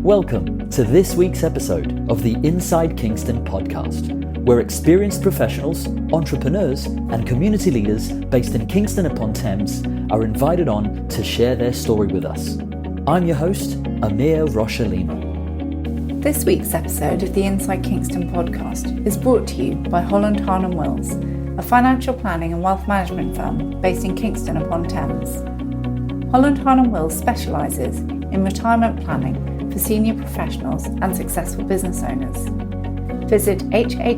Welcome to this week's episode of the Inside Kingston Podcast, where experienced professionals, entrepreneurs, and community leaders based in Kingston upon Thames are invited on to share their story with us. I'm your host, Amyr Rocha-Lima. This week's episode of the Inside Kingston Podcast is brought to you by Holland Hahn Wills, a financial planning and wealth management firm based in Kingston upon Thames. Holland Hahn Wills specialises in retirement planning for senior professionals and successful business owners. Visit hhw-uk.com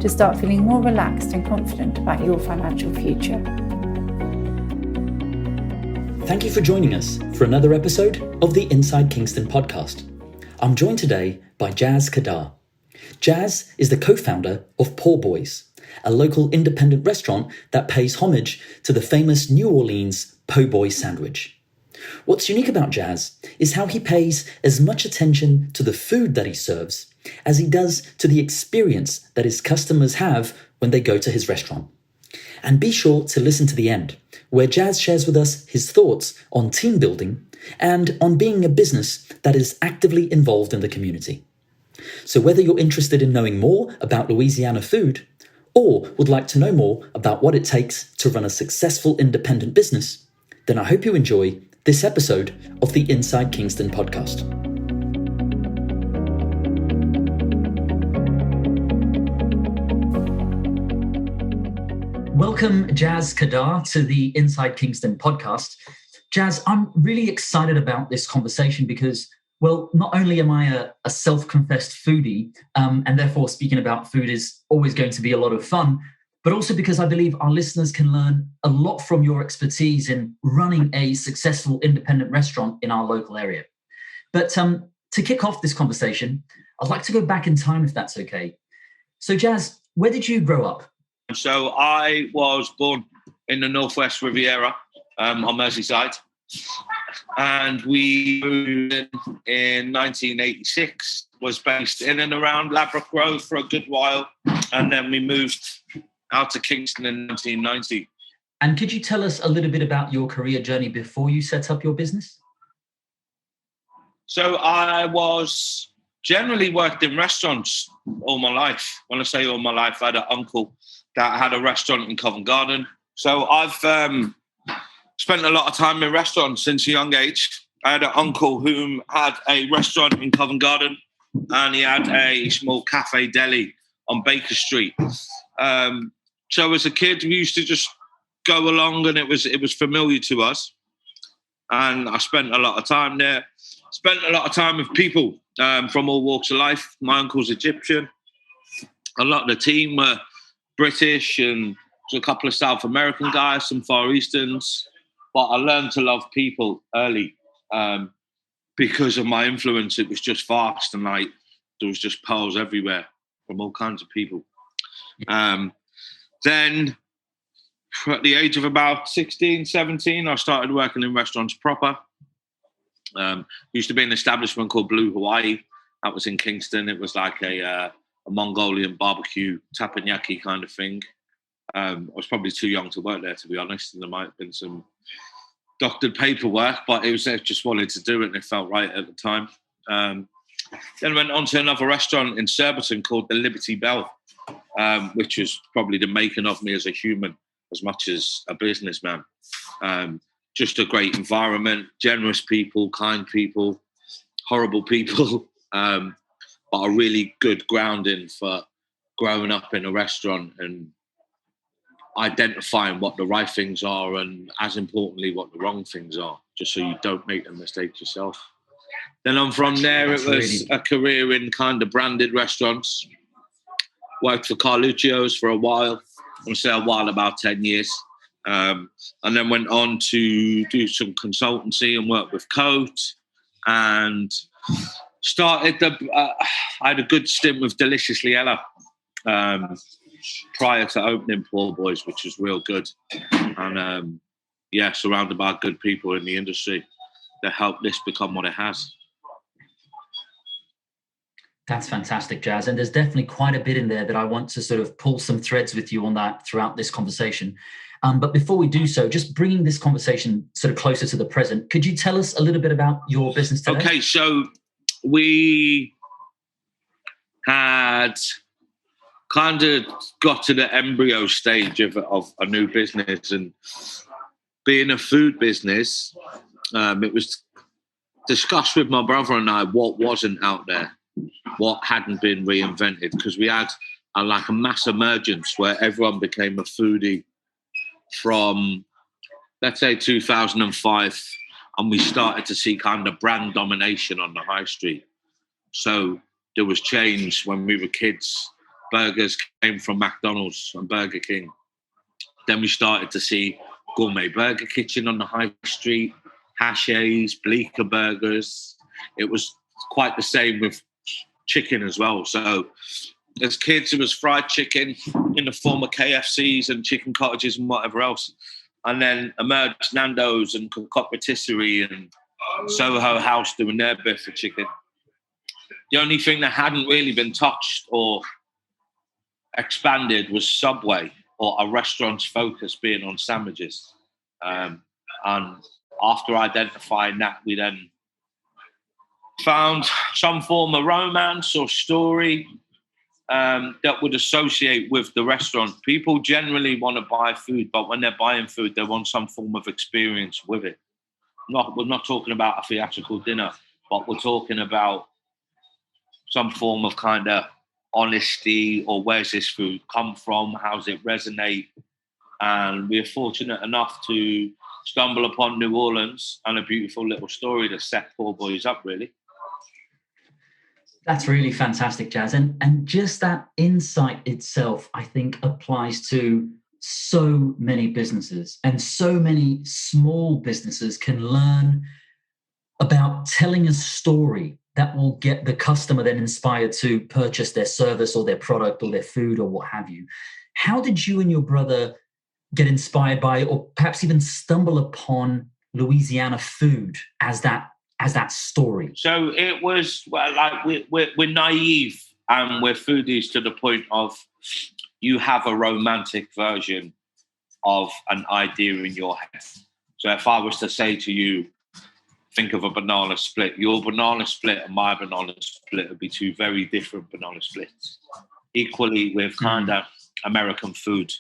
to start feeling more relaxed and confident about your financial future. Thank you for joining us for another episode of the Inside Kingston Podcast. I'm joined today by Jas Kadar. Jas is the co-founder of Poor Boys, a local independent restaurant that pays homage to the famous New Orleans po' boy sandwich. What's unique about Jas is how he pays as much attention to the food that he serves as he does to the experience that his customers have when they go to his restaurant. And be sure to listen to the end, where Jas shares with us his thoughts on team building and on being a business that is actively involved in the community. So whether you're interested in knowing more about Louisiana food or would like to know more about what it takes to run a successful independent business, then I hope you enjoy this episode of the Inside Kingston Podcast. Welcome, Jas Kadar, to the Inside Kingston Podcast. Jas, I'm really excited about this conversation because, well, not only am I a self-confessed foodie, and therefore speaking about food is always going to be a lot of fun, but also because I believe our listeners can learn a lot from your expertise in running a successful independent restaurant in our local area. But to kick off this conversation, I'd like to go back in time, if that's okay. So Jas, where did you grow up? So I was born in the Northwest Riviera on Merseyside. And we moved in 1986, was based in and around Ladbroke Grove for a good while. And then we moved out to Kingston in 1990. And could you tell us a little bit about your career journey before you set up your business? So I was generally worked in restaurants all my life. When I say all my life, I had an uncle that had a restaurant in Covent Garden. So I've spent a lot of time in restaurants since a young age. I had an uncle who had a restaurant in Covent Garden and he had a small cafe deli on Baker Street. So as a kid, we used to just go along and it was familiar to us. And I spent a lot of time there. Spent a lot of time with people from all walks of life. My uncle's Egyptian. A lot of the team were British and a couple of South American guys, some Far Easterns. But I learned to love people early because of my influence. It was just fast and there was just pearls everywhere from all kinds of people. Then at the age of about 16, 17, I started working in restaurants proper. Used to be an establishment called Blue Hawaii. That was in Kingston. It was like a Mongolian barbecue teppanyaki kind of thing. I was probably too young to work there, to be honest, and there might have been some doctored paperwork, but I just wanted to do it and it felt right at the time. Then I went on to another restaurant in Surbiton called the Liberty Bell, which was probably the making of me as a human as much as a businessman. Just a great environment, generous people, kind people, horrible people, but a really good grounding for growing up in a restaurant and identifying what the right things are and, as importantly, what the wrong things are, just so you don't make the mistake yourself. Then on from there, it was a career in kind of branded restaurants. Worked for Carluccio's for a while. I say a while, about 10 years. And then went on to do some consultancy and work with Coat. And started I had a good stint with Deliciously Ella prior to opening Poor Boys, which was real good. And surrounded by good people in the industry that helped this become what it has. That's fantastic, Jas. And there's definitely quite a bit in there that I want to sort of pull some threads with you on that throughout this conversation. But before we do so, just bringing this conversation sort of closer to the present, could you tell us a little bit about your business today? Okay, so we had kind of got to the embryo stage of a new business, and being a food business, it was discussed with my brother and I what wasn't out there, what hadn't been reinvented, because we had a mass emergence where everyone became a foodie from, let's say, 2005, and we started to see kind of brand domination on the high street. So there was change when we were kids. Burgers came from McDonald's and Burger King. Then we started to see gourmet burger kitchen on the high street, Hashes, Bleecker burgers. It was quite the same with chicken as well. So as kids, it was fried chicken in the form of KFCs and chicken cottages and whatever else. And then emerged Nando's and Coq Patisserie and Soho House doing their bit for chicken. The only thing that hadn't really been touched or expanded was Subway, or a restaurant's focus being on sandwiches. And after identifying that, we then found some form of romance or story that would associate with the restaurant. People generally want to buy food, but when they're buying food, they want some form of experience with it. We're not talking about a theatrical dinner, but we're talking about some form of kind of honesty, or where's this food come from? How's it resonate? And we're fortunate enough to stumble upon New Orleans and a beautiful little story that set Poor Boys up, really. That's really fantastic, Jas. And just that insight itself, I think, applies to so many businesses, and so many small businesses can learn about telling a story that will get the customer then inspired to purchase their service or their product or their food or what have you. How did you and your brother get inspired by, or perhaps even stumble upon, Louisiana food as that story? So it was, well, like we're naive and we're foodies to the point of you have a romantic version of an idea in your head. So if I was to say to you, think of a banana split, your banana split and my banana split would be two very different banana splits. Equally with kind of American food.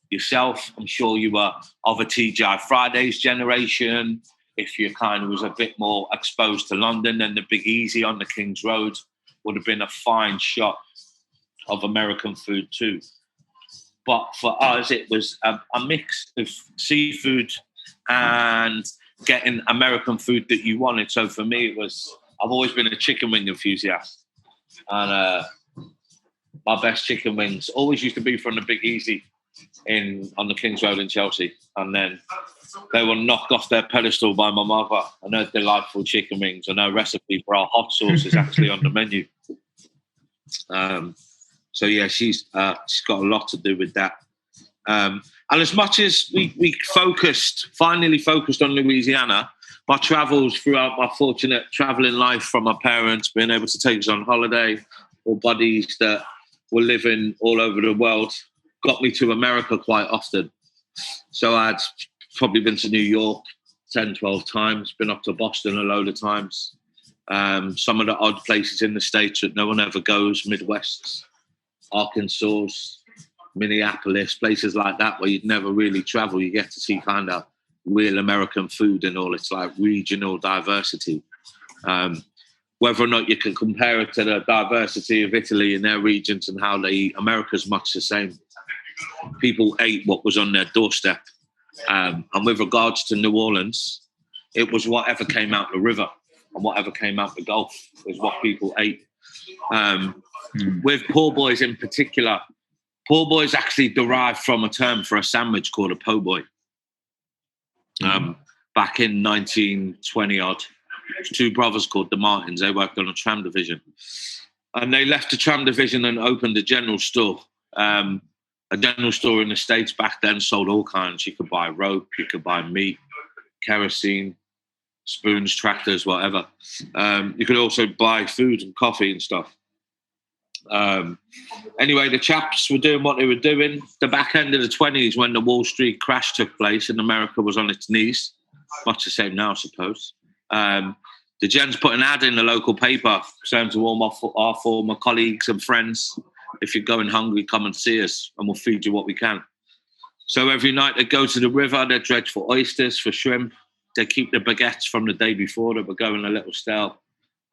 Yourself, I'm sure you were of a TGI Fridays generation. If you kind of was a bit more exposed to London, then the Big Easy on the King's Road would have been a fine shot of American food too. But for us, it was a mix of seafood and getting American food that you wanted. So for me, I've always been a chicken wing enthusiast. And my best chicken wings always used to be from the Big Easy on the King's Road in Chelsea. And then they were knocked off their pedestal by my mother. And her delightful chicken wings and her recipe for our hot sauce is actually on the menu. So yeah, she's got a lot to do with that. And as much as we finally focused on Louisiana, my travels throughout my fortunate traveling life from my parents, being able to take us on holiday, or buddies that were living all over the world, got me to America quite often. So I'd probably been to New York 10, 12 times, been up to Boston a load of times. Some of the odd places in the States that no one ever goes, Midwest, Arkansas, Minneapolis, places like that where you'd never really travel. You get to see kind of real American food and all its like regional diversity. Whether or not you can compare it to the diversity of Italy and their regions and how they eat, America's much the same. People ate what was on their doorstep. And with regards to New Orleans, it was whatever came out the river and whatever came out the Gulf was what people ate. With Poor Boys in particular, Poor Boys actually derived from a term for a sandwich called a po' boy. Back in 1920-odd, two brothers called the Martins, they worked on a tram division. And they left the tram division and opened a general store. A general store in the States back then sold all kinds. You could buy rope, you could buy meat, kerosene, spoons, tractors, whatever. You could also buy food and coffee and stuff. Anyway, the chaps were doing what they were doing. The back end of the 20s, when the Wall Street crash took place and America was on its knees, much the same now, I suppose. The gents put an ad in the local paper saying to all our former colleagues and friends, if you're going hungry, come and see us and we'll feed you what we can. So every night they go to the river, they dredge for oysters, for shrimp. They keep the baguettes from the day before that were going a little stale,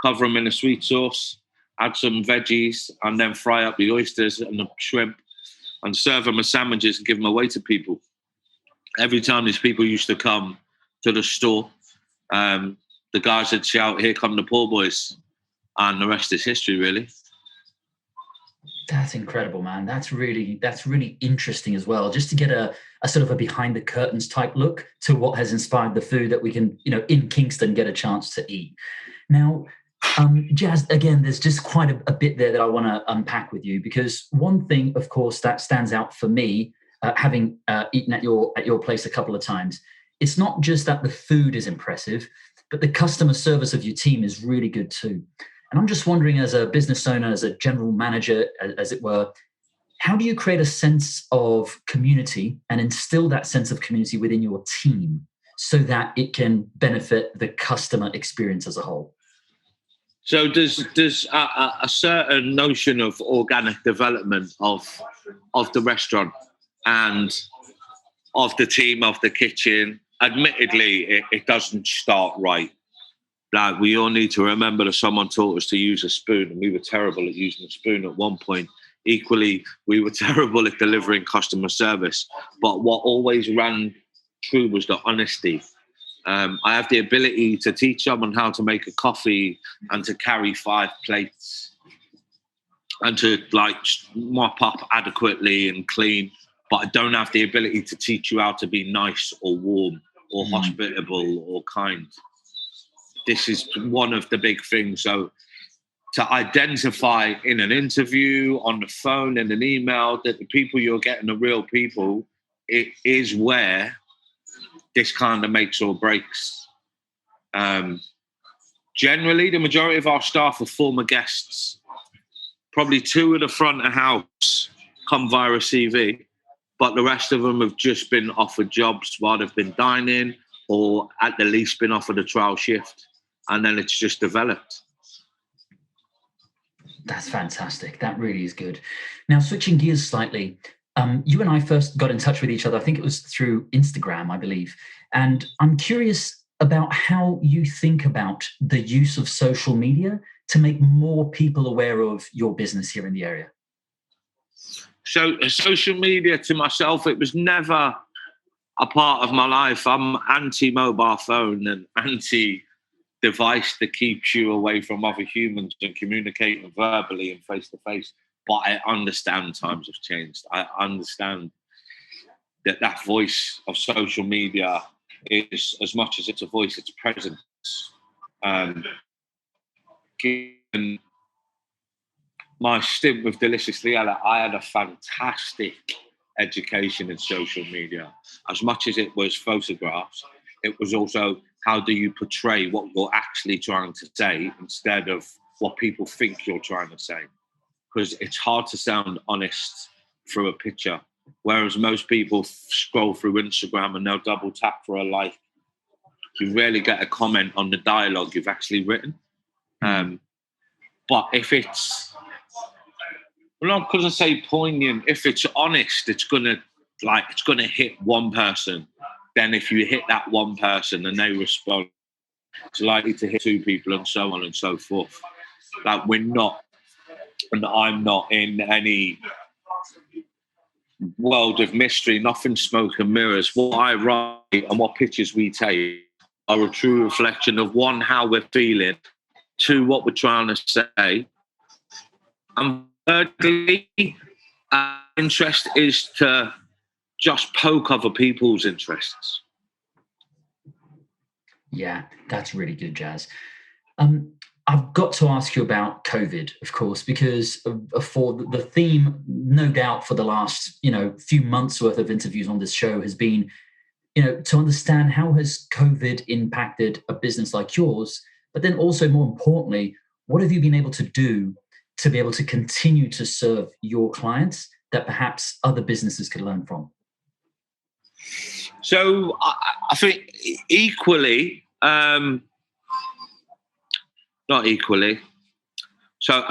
cover them in a sweet sauce, add some veggies, and then fry up the oysters and the shrimp and serve them as sandwiches and give them away to people. Every time these people used to come to the store, the guys would shout, "Here come the poor boys." And the rest is history, really. That's incredible, man. That's really interesting as well. Just to get a sort of a behind the curtains type look to what has inspired the food that we can, in Kingston get a chance to eat. Now, Jas, again, there's just quite a bit there that I want to unpack with you, because one thing, of course, that stands out for me, having eaten at your place a couple of times, it's not just that the food is impressive, but the customer service of your team is really good too. And I'm just wondering, as a business owner, as a general manager, as it were, how do you create a sense of community and instill that sense of community within your team so that it can benefit the customer experience as a whole? So there's a certain notion of organic development of the restaurant and of the team, of the kitchen. Admittedly, it doesn't start right. Like, we all need to remember that someone taught us to use a spoon, and we were terrible at using a spoon at one point. Equally, we were terrible at delivering customer service. But what always ran true was the honesty. I have the ability to teach someone how to make a coffee and to carry 5 plates and to mop up adequately and clean. But I don't have the ability to teach you how to be nice or warm or hospitable or kind. This is one of the big things. So to identify in an interview, on the phone, in an email, that the people you're getting are real people, it is where this kind of makes or breaks. Generally, the majority of our staff are former guests. Probably 2 at the front of house come via a CV, but the rest of them have just been offered jobs while they've been dining, or at the least been offered a trial shift. And then it's just developed. That's fantastic. That really is good. Now, switching gears slightly, you and I first got in touch with each other, I think it was through Instagram, I believe. And I'm curious about how you think about the use of social media to make more people aware of your business here in the area. So social media, to myself, it was never a part of my life. I'm anti-mobile phone and anti-device that keeps you away from other humans and communicating verbally and face-to-face. But I understand times have changed. I understand that voice of social media is, as much as it's a voice, it's presence. Given my stint with Deliciously Ella, I had a fantastic education in social media. As much as it was photographs, it was also how do you portray what you're actually trying to say instead of what people think you're trying to say. Because it's hard to sound honest through a picture. Whereas most people scroll through Instagram and they'll double tap for a like. You rarely get a comment on the dialogue you've actually written. But if it's, well, not because I say poignant, if it's honest, it's gonna hit one person. Then if you hit that one person and they respond, it's likely to hit 2 people and so on and so forth. Like, we're not, and I'm not in any world of mystery, nothing smoke and mirrors. What I write and what pictures we take are a true reflection of, 1, how we're feeling, 2, what we're trying to say, and thirdly, our interest is to just poke other people's interests. Yeah, that's really good, Jas. I've got to ask you about COVID, of course, because for the theme, no doubt, for the last few months worth of interviews on this show has been, to understand how has COVID impacted a business like yours, but then also more importantly, what have you been able to do to be able to continue to serve your clients that perhaps other businesses could learn from? So I think equally, not equally. So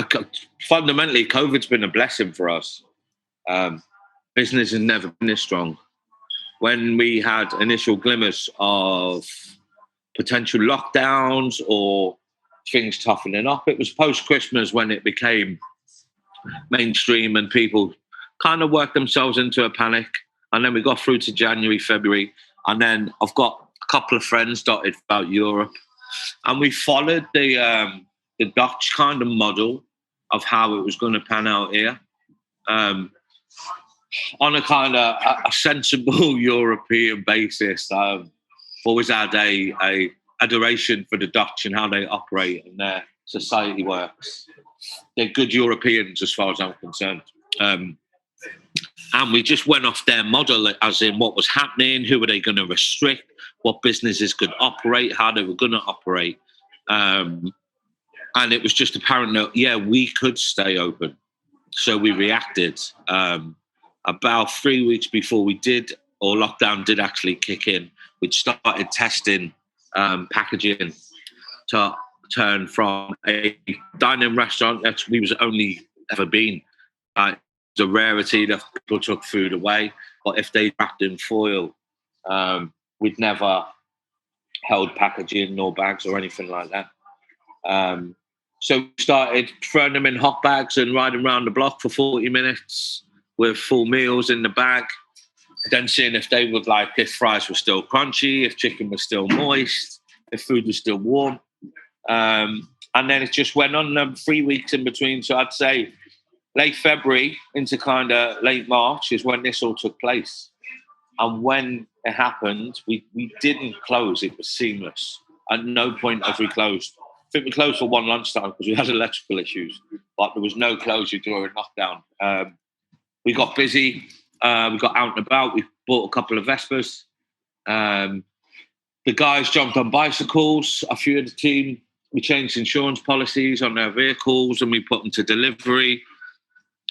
fundamentally, COVID's been a blessing for us. Business has never been this strong. When we had initial glimmers of potential lockdowns or things toughening up, it was post-Christmas when it became mainstream and people kind of worked themselves into a panic. And then we got through to January, February. And then I've got a couple of friends dotted throughout Europe. And we followed the Dutch kind of model of how it was going to pan out here. On a kind of a sensible European basis. Always had a adoration for the Dutch and how they operate and their society works. They're good Europeans as far as I'm concerned. And we just went off their model, as in what was happening, who were they going to restrict, what businesses could operate, how they were going to operate. And it was just apparent that, yeah, we could stay open. So we reacted. About 3 weeks before we did, or lockdown did actually kick in, we started testing packaging to turn from a dining restaurant that we was only ever been. It's a rarity that people took food away, but if they wrapped in foil, we'd never held packaging nor bags or anything like that. So we started throwing them in hot bags and riding around the block for 40 minutes with full meals in the bag, then seeing if they would like, if fries were still crunchy, if chicken was still moist, if food was still warm. And then it just went on 3 weeks in between. So I'd say late February into kind of late March is when this all took place. And when it happened, we didn't close. It was seamless. At no point have we closed. I think we closed for one lunchtime because we had electrical issues, but there was no closure during lockdown. We got busy. We got out and about. We bought a couple of Vespas. The guys jumped on bicycles. A few of the team, we changed insurance policies on their vehicles and we put them to delivery.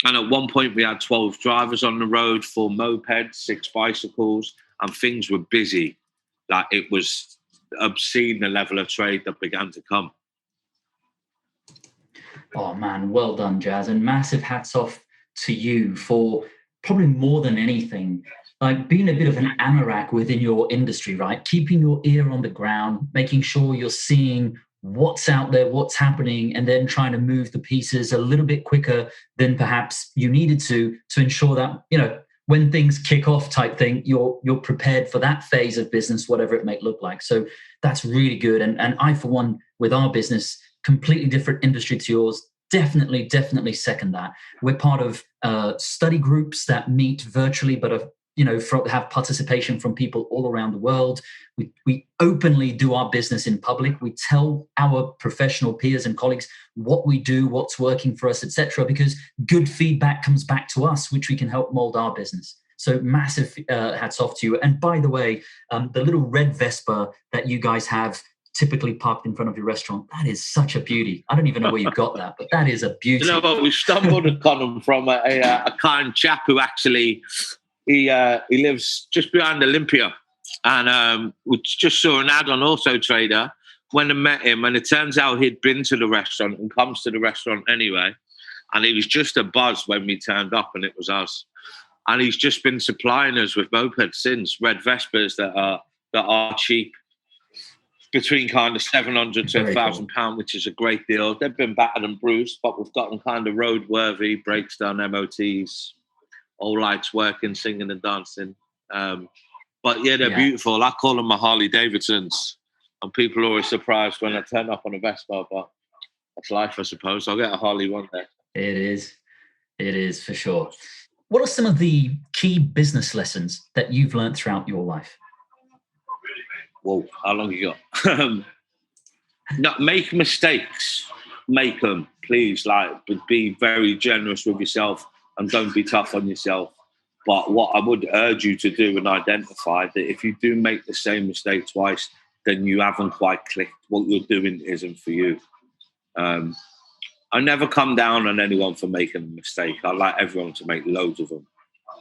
And at one point, we had 12 drivers on the road, 4 mopeds, 6 bicycles, and things were busy. Like, it was obscene, the level of trade that began to come. Oh, man, well done, Jas. And massive hats off to you for probably more than anything, like being a bit of an anorak within your industry, right? Keeping your ear on the ground, making sure you're seeing what's out there, what's happening, and then trying to move the pieces a little bit quicker than perhaps you needed to ensure that, you know, when things kick off type thing, you're prepared for that phase of business, whatever it may look like. So that's really good. And I, for one, with our business, completely different industry to yours, definitely second that. We're part of study groups that meet virtually, but have participation from people all around the world. We openly do our business in public. We tell our professional peers and colleagues what we do, what's working for us, etc., because good feedback comes back to us, which we can help mold our business. So massive hats off to you. And by the way, the little red Vespa that you guys have typically parked in front of your restaurant, that is such a beauty. I don't even know where you got that, but that is a beauty. You know what? We stumbled upon them from a kind chap who actually, he lives just behind Olympia. And we just saw an ad on Auto Trader, went and met him, and it turns out he'd been to the restaurant and comes to the restaurant anyway. And he was just a buzz when we turned up, and it was us. And he's just been supplying us with mopeds since, red Vespas that are cheap, between kind of 700 to £1,000, which is a great deal. They've been battered and bruised, but we've got them kind of roadworthy, brakes done, MOTs, all lights working, singing and dancing. But yeah, they're beautiful. I call them my Harley Davidsons, and people are always surprised when I turn up on a Vespa, but that's life, I suppose. I'll get a Harley one day. It is for sure. What are some of the key business lessons that you've learned throughout your life? Well, how long you got? Not make mistakes. Make them, please. But be very generous with yourself and don't be tough on yourself. But what I would urge you to do and identify that if you do make the same mistake twice, then you haven't quite clicked. What you're doing isn't for you. I never come down on anyone for making a mistake. I like everyone to make loads of them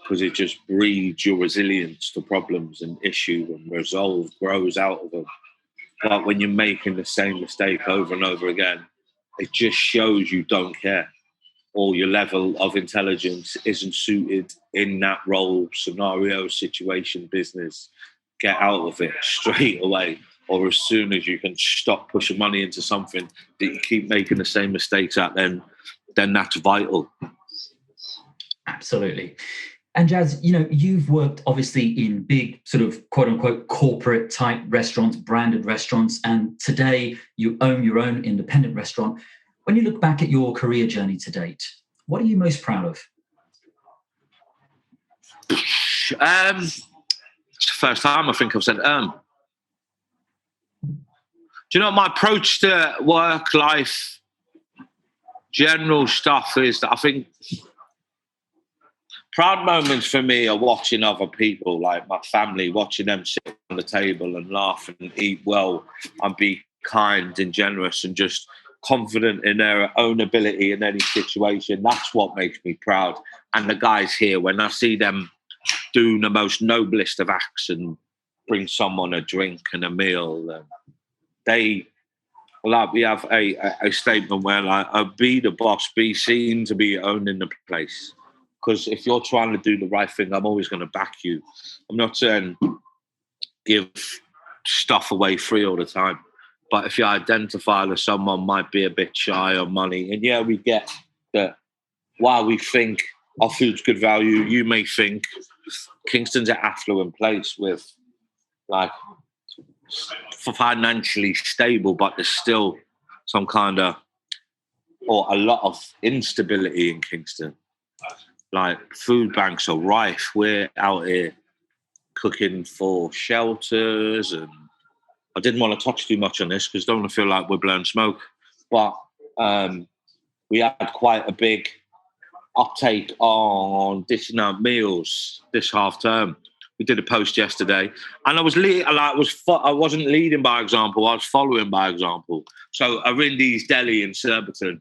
because it just breeds your resilience to problems and issues, and resolve grows out of them. But when you're making the same mistake over and over again, it just shows you don't care, or your level of intelligence isn't suited in that role, scenario, situation, business. Get out of it straight away, or as soon as you can stop pushing money into something that you keep making the same mistakes at, then that's vital. Absolutely. And Jas, you've worked obviously in big sort of quote unquote corporate type restaurants, branded restaurants, and today you own your own independent restaurant. When you look back at your career journey to date, what are you most proud of? It's the first time I think I've said Do you know, my approach to work, life, general stuff is that I think proud moments for me are watching other people, like my family, watching them sit on the table and laugh and eat well and be kind and generous and just confident in their own ability in any situation. That's what makes me proud. And the guys here, when I see them do the most noblest of acts and bring someone a drink and a meal, we have a statement where be the boss, be seen to be owning the place. Because if you're trying to do the right thing, I'm always going to back you. I'm not saying give stuff away free all the time. But if you identify that someone might be a bit shy on money, and yeah, we get that while we think our food's good value, you may think Kingston's an affluent place with financially stable, but there's still some kind of, or a lot of instability in Kingston. Like food banks are rife. We're out here cooking for shelters, and I didn't want to touch too much on this because I don't want to feel like we're blowing smoke. But we had quite a big uptake on dishing out meals this half term. We did a post yesterday, and I wasn't leading by example. I was following by example. So Arindi's Deli in Surbiton,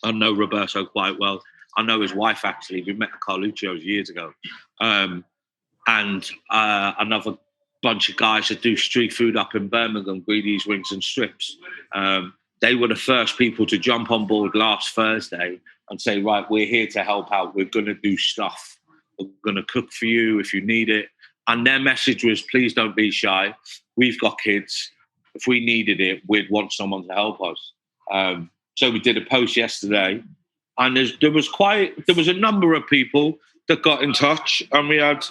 I know Roberto quite well. I know his wife, actually. We met at Carluccio's years ago. And another bunch of guys that do street food up in Birmingham, Greedy's Wings and Strips. They were the first people to jump on board last Thursday and say, right, we're here to help out. We're going to do stuff. We're going to cook for you if you need it. And their message was, please don't be shy. We've got kids. If we needed it, we'd want someone to help us. So we did a post yesterday. And there was a number of people that got in touch, and we had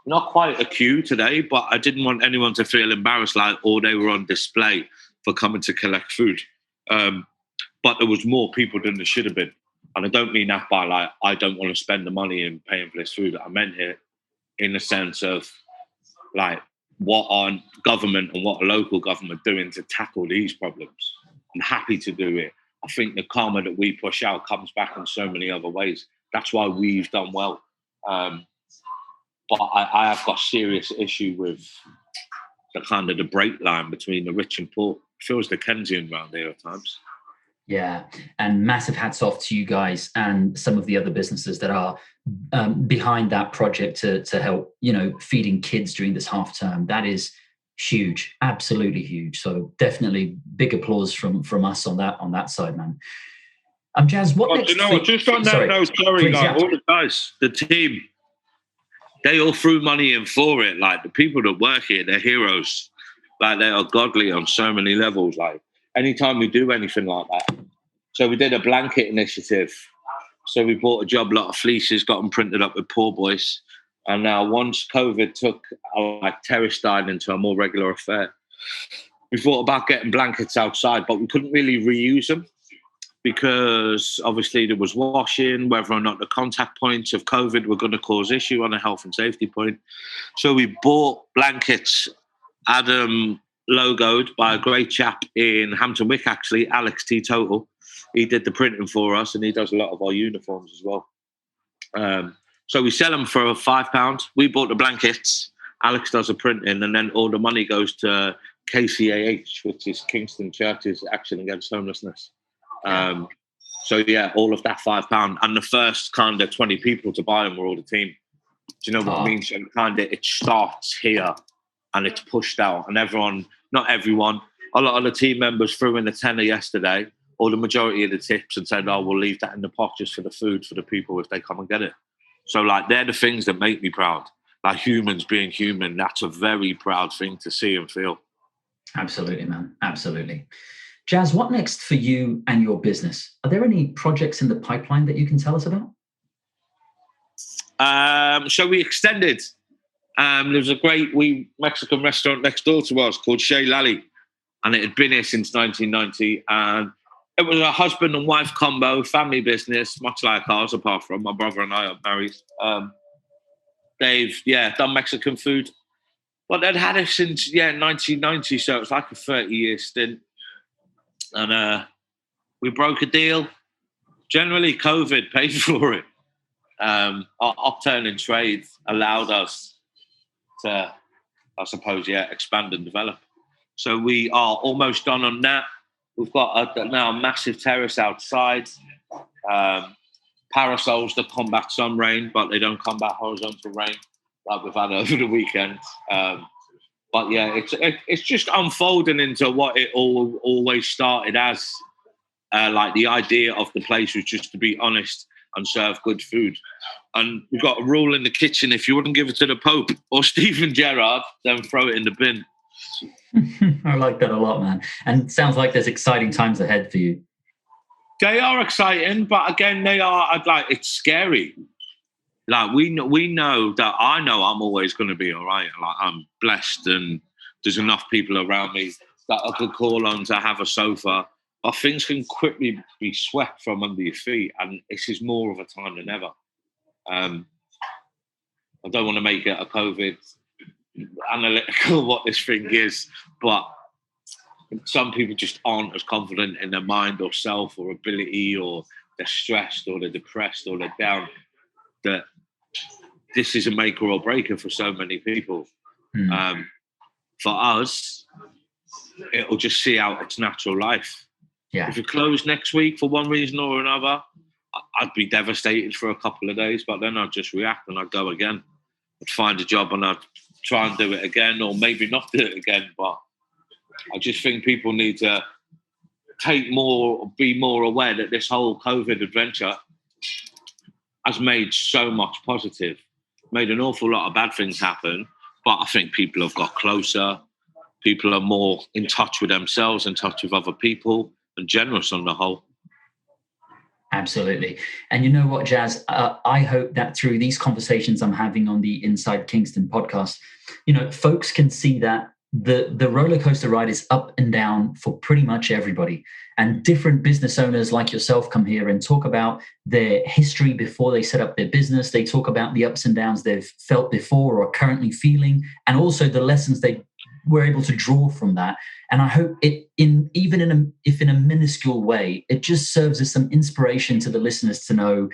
not quite a queue today, but I didn't want anyone to feel embarrassed, they were on display for coming to collect food. But there was more people than there should have been. And I don't mean that by I don't want to spend the money in paying for this food. I meant here in the sense of what our government and what a local government doing to tackle these problems. I'm happy to do it. I think the karma that we push out comes back in so many other ways. That's why we've done well. But I have got serious issue with the break line between the rich and poor. It feels Dickensian around here at times. Yeah, and massive hats off to you guys and some of the other businesses that are behind that project to help, feeding kids during this half term. That is huge, absolutely huge. So definitely big applause from us on that side, man. Jas, what next? Just on that note, all the guys, the team, they all threw money in for it. The people that work here, they're heroes. They are godly on so many levels. Anytime we do anything like that. So we did a blanket initiative. So we bought a job lot of fleeces, got them printed up with poor boys. And now once COVID took terrace dining into a more regular affair, we thought about getting blankets outside, but we couldn't really reuse them because obviously there was washing, whether or not the contact points of COVID were going to cause issue on a health and safety point. So we bought blankets, Adam logoed by a great chap in Hampton Wick, actually, Alex T. Total. He did the printing for us and he does a lot of our uniforms as well. So we sell them for £5. We bought the blankets. Alex does the printing, and then all the money goes to KCAH, which is Kingston Church's Action Against Homelessness. So yeah, all of that £5, and the first kind of 20 people to buy them were all the team. Do you know what I mean? So kind of it starts here and it's pushed out, and everyone, not everyone, a lot of the team members threw in a tenner yesterday, or the majority of the tips, and said, "Oh, we'll leave that in the pot just for the food for the people if they come and get it." So like they're the things that make me proud. Like humans being human, that's a very proud thing to see and feel. Absolutely, man. Absolutely. Jas, what next for you and your business? Are there any projects in the pipeline that you can tell us about? So we extended. There's a great Mexican restaurant next door to us called Chez Lally, and it had been here since 1990. And it was a husband and wife combo, family business, much like ours, apart from my brother and I are married. They've done Mexican food, but they'd had it since 1990, so it's like a 30-year stint. And we broke a deal. Generally, COVID paid for it. Our upturn in trade allowed us to, I suppose, expand and develop. So we are almost done on that. We've got now a massive terrace outside, parasols that combat sun rain, but they don't combat horizontal rain like we've had over the weekend. But yeah, it's just unfolding into what it always started as. Like the idea of the place was just to be honest and serve good food. And we've got a rule in the kitchen: if you wouldn't give it to the Pope or Stephen Gerrard, then throw it in the bin. I like that a lot, man. And it sounds like there's exciting times ahead for you. They are exciting, but again, it's scary. Like we know that I know I'm always going to be all right. Like I'm blessed, and there's enough people around me that I could call on to have a sofa. But things can quickly be swept from under your feet, and this is more of a time than ever. I don't want to make it a COVID analytical what this thing is, but some people just aren't as confident in their mind or self or ability, or they're stressed or they're depressed or they're down, that this is a maker or breaker for so many people. For us, it'll just see out its natural life. Yeah. If it closed next week for one reason or another, I'd be devastated for a couple of days, but then I'd just react and I'd go again. I'd find a job and I'd try and do it again, or maybe not do it again. But I just think people need to be more aware that this whole COVID adventure has made so much positive, made an awful lot of bad things happen. But I think people have got closer. People are more in touch with themselves, in touch with other people, and generous on the whole. Absolutely. And you know what, Jas? I hope that through these conversations I'm having on the Inside Kingston podcast, folks can see that the roller coaster ride is up and down for pretty much everybody. And different business owners like yourself come here and talk about their history before they set up their business. They talk about the ups and downs they've felt before or are currently feeling, and also the lessons they were able to draw from that. And I hope if in a minuscule way, it just serves as some inspiration to the listeners to know,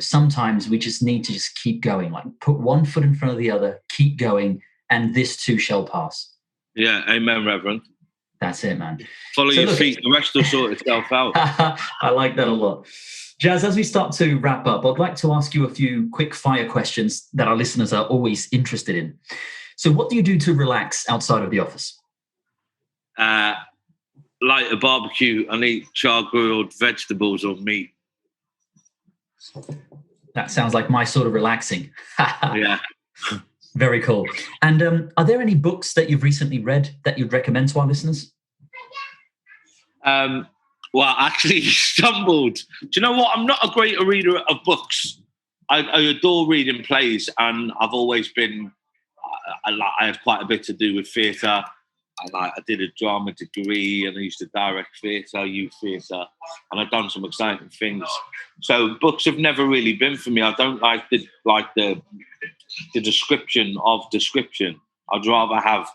sometimes we just need to just keep going, like put one foot in front of the other, keep going, and this too shall pass. Yeah, amen, Reverend. That's it, man. Follow your feet, the rest will sort itself out. I like that a lot. Jas, as we start to wrap up, I'd like to ask you a few quick fire questions that our listeners are always interested in. So what do you do to relax outside of the office? Light a barbecue and eat char-grilled vegetables or meat. That sounds like my sort of relaxing. Yeah. Very cool. And are there any books that you've recently read that you'd recommend to our listeners? Well, I actually stumbled. Do you know what? I'm not a great reader of books. I adore reading plays, and I've always been... I had quite a bit to do with theatre. I did a drama degree, and I used to direct theatre, youth theatre, and I've done some exciting things. So books have never really been for me. I don't like the description of description. I'd rather have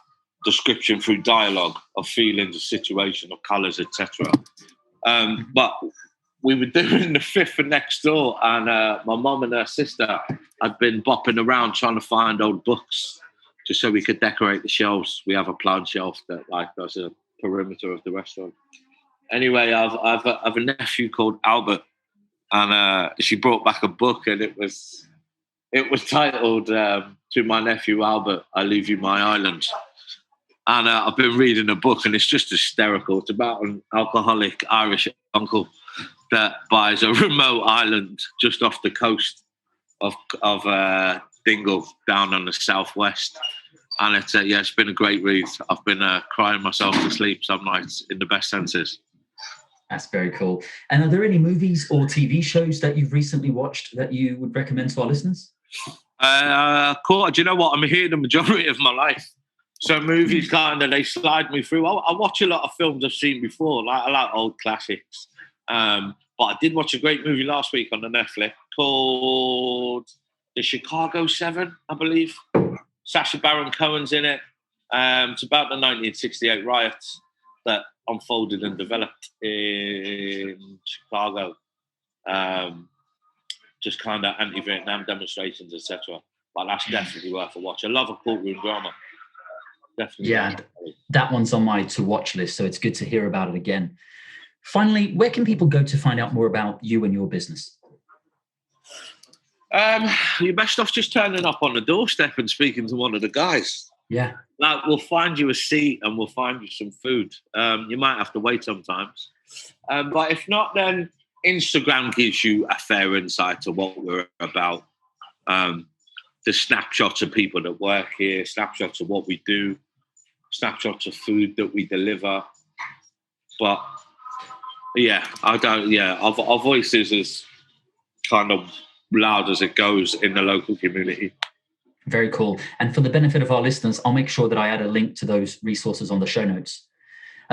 description through dialogue of feelings, of situation, of colours, etc. But we were doing the Fifth for Next Door, and my mum and her sister had been bopping around trying to find old books just so we could decorate the shelves. We have a plant shelf that does a perimeter of the restaurant. Anyway, I've a nephew called Albert, and she brought back a book, and it was titled "To My Nephew Albert, I Leave You My Island." And I've been reading the book, and it's just hysterical. It's about an alcoholic Irish uncle that buys a remote island just off the coast of Dingle down on the southwest. And it's been a great read. I've been crying myself to sleep some nights in the best senses. That's very cool. And are there any movies or TV shows that you've recently watched that you would recommend to our listeners? Cool. Do you know what? I'm here the majority of my life. So movies they slide me through. I watch a lot of films I've seen before. I like old classics. But I did watch a great movie last week on the Netflix called The Chicago 7, I believe. Sacha Baron Cohen's in it. It's about the 1968 riots that unfolded and developed in Chicago. Just kind of anti-Vietnam demonstrations, etc. But that's definitely worth a watch. I love a courtroom drama. Definitely. Yeah, that one's on my to-watch list, so it's good to hear about it again. Finally, where can people go to find out more about you and your business? You're best off just turning up on the doorstep and speaking to one of the guys. Yeah. We'll find you a seat and we'll find you some food. You might have to wait sometimes. But if not, then Instagram gives you a fair insight to what we're about. The snapshots of people that work here, snapshots of what we do, snapshots of food that we deliver. But yeah, our voice is as kind of loud as it goes in the local community. Very cool. And for the benefit of our listeners, I'll make sure that I add a link to those resources on the show notes.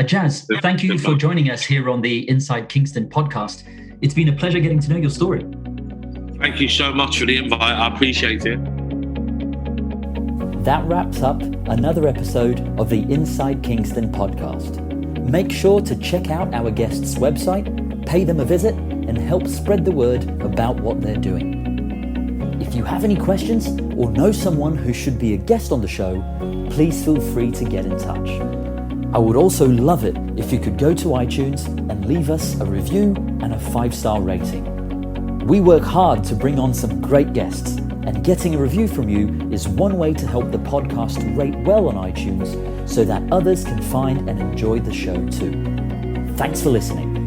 Jas, thank you for joining us here on the Inside Kingston podcast. It's been a pleasure getting to know your story. Thank you so much for the invite. I appreciate it. That wraps up another episode of the Inside Kingston podcast. Make sure to check out our guests' website, pay them a visit, and help spread the word about what they're doing. If you have any questions or know someone who should be a guest on the show, please feel free to get in touch. I would also love it if you could go to iTunes and leave us a review and a 5-star rating. We work hard to bring on some great guests, and getting a review from you is one way to help the podcast rate well on iTunes so that others can find and enjoy the show too. Thanks for listening.